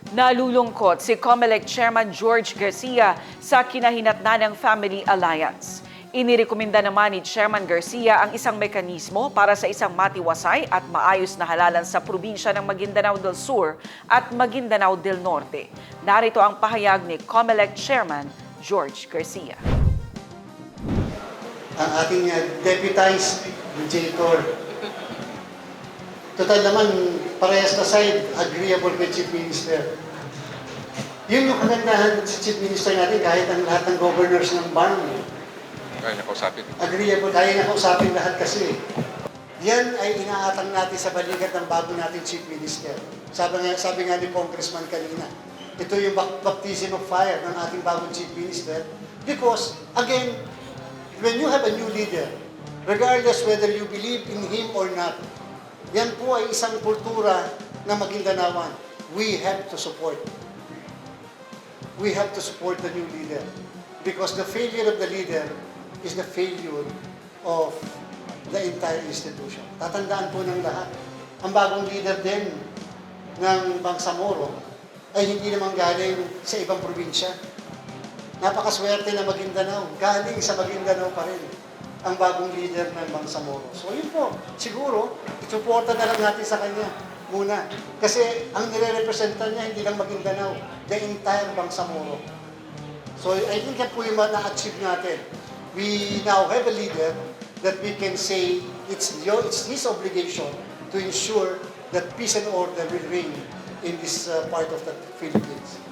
Nalulungkot si COMELEC Chairman George Garcia sa kinahinatnan ng Family Alliance. Inirekomenda naman ni Chairman Garcia ang isang mekanismo para sa isang matiwasay at maayos na halalan sa probinsya ng Maguindanao del Sur at Maguindanao del Norte. Narito ang pahayag ni COMELEC Chairman George Garcia. Ang ating deputized mediator. Total naman, parehas na side, agreeable kay Chief Minister. Yun yung kagandahan sa Chief Minister natin, kahit ang lahat ng governors ng BARM. Kaya na kausapin. Agreeable, kaya na kausapin lahat kasi. Yan ay inaatang natin sa balikat ng bago nating Chief Minister. Sabi nga ni Congressman kanina, ito yung baptism of fire ng ating bagong Chief Minister because, again, when you have a new leader, regardless whether you believe in him or not, yan po ay isang kultura na Maguindanaoan. We have to support. We have to support the new leader. Because the failure of the leader is the failure of the entire institution. Tatandaan po ng lahat. Ang bagong leader din ng Bangsamoro ay hindi naman galing sa ibang probinsya. Napakaswerte na Maguindanao. Galing sa Maguindanao pa rin ang bagong leader ng Bangsamoro. So yun po, siguro, suporta na lang natin sa kanya muna. Kasi ang nire-representa niya hindi lang Maguindanao, the entire Bangsamoro. So I think yan po yung na-achieve natin. We now have a leader that we can say it's his obligation to ensure that peace and order will reign in this part of the Philippines.